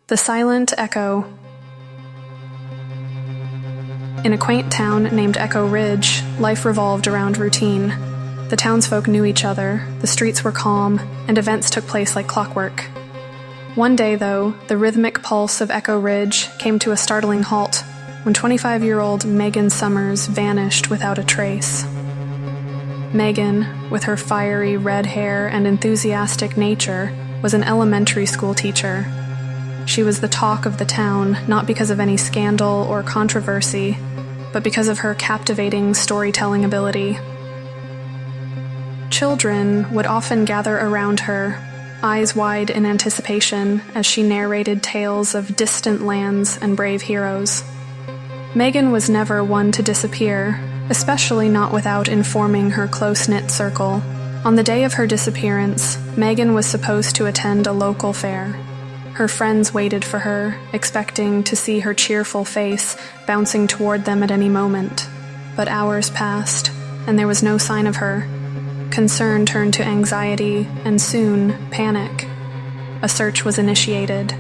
The Silent Echo. In a quaint town named Echo Ridge, life revolved around routine. The townsfolk knew each other, the streets were calm, and events took place like clockwork. One day, though, the rhythmic pulse of Echo Ridge came to a startling halt when 25-year-old Megan Summers vanished without a trace. Megan, with her fiery red hair and enthusiastic nature, was an elementary school teacher. She was the talk of the town, not because of any scandal or controversy, but because of her captivating storytelling ability. Children would often gather around her, eyes wide in anticipation as she narrated tales of distant lands and brave heroes. Megan was never one to disappear, especially not without informing her close-knit circle. On the day of her disappearance, Megan was supposed to attend a local fair. Her friends waited for her, expecting to see her cheerful face bouncing toward them at any moment. But hours passed, and there was no sign of her. Concern turned to anxiety, and soon, panic. A search was initiated.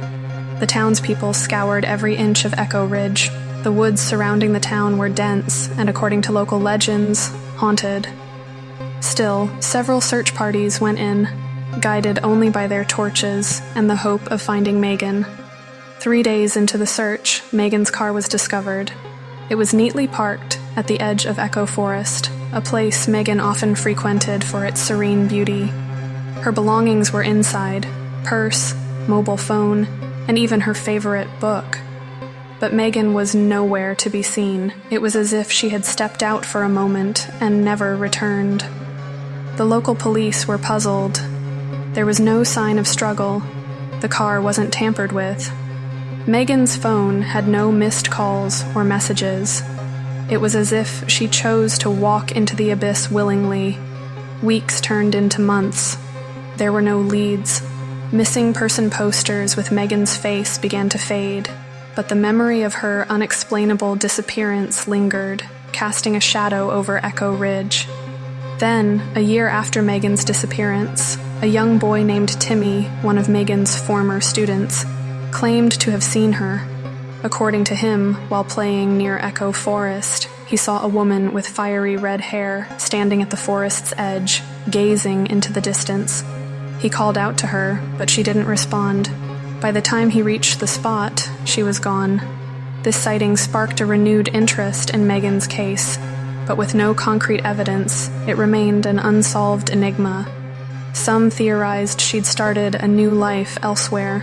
The townspeople scoured every inch of Echo Ridge. The woods surrounding the town were dense, and according to local legends, haunted. Still, several search parties went in, guided only by their torches and the hope of finding Megan. 3 days into the search, Megan's car was discovered. It was neatly parked at the edge of Echo Forest, a place Megan often frequented for its serene beauty. Her belongings were inside: purse, mobile phone, and even her favorite book. But Megan was nowhere to be seen. It was as if she had stepped out for a moment and never returned. The local police were puzzled. There was no sign of struggle. The car wasn't tampered with. Megan's phone had no missed calls or messages. It was as if she chose to walk into the abyss willingly. Weeks turned into months. There were no leads. Missing person posters with Megan's face began to fade, but the memory of her unexplainable disappearance lingered, casting a shadow over Echo Ridge. Then, a year after Megan's disappearance, a young boy named Timmy, one of Megan's former students, claimed to have seen her. According to him, while playing near Echo Forest, he saw a woman with fiery red hair standing at the forest's edge, gazing into the distance. He called out to her, but she didn't respond. By the time he reached the spot, she was gone. This sighting sparked a renewed interest in Megan's case, but with no concrete evidence, it remained an unsolved enigma. Some theorized she'd started a new life elsewhere,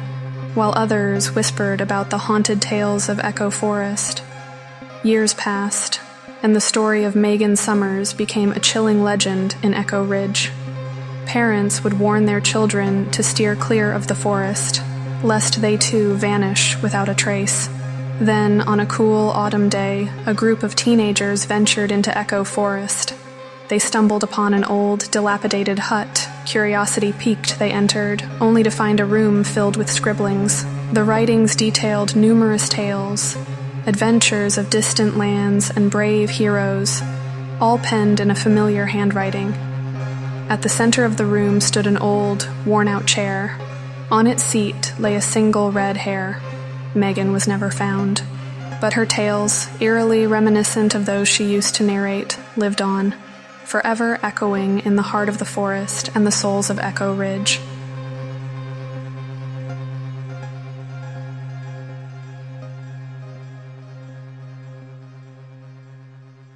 while others whispered about the haunted tales of Echo Forest. Years passed, and the story of Megan Summers became a chilling legend in Echo Ridge. Parents would warn their children to steer clear of the forest, lest they too vanish without a trace. Then, on a cool autumn day, a group of teenagers ventured into Echo Forest. They stumbled upon an old, dilapidated hut. Curiosity piqued, they entered, only to find a room filled with scribblings. The writings detailed numerous tales, adventures of distant lands and brave heroes, all penned in a familiar handwriting. At the center of the room stood an old, worn-out chair. On its seat lay a single red hair. Megan was never found, but her tales, eerily reminiscent of those she used to narrate, lived on, forever echoing in the heart of the forest and the souls of Echo Ridge.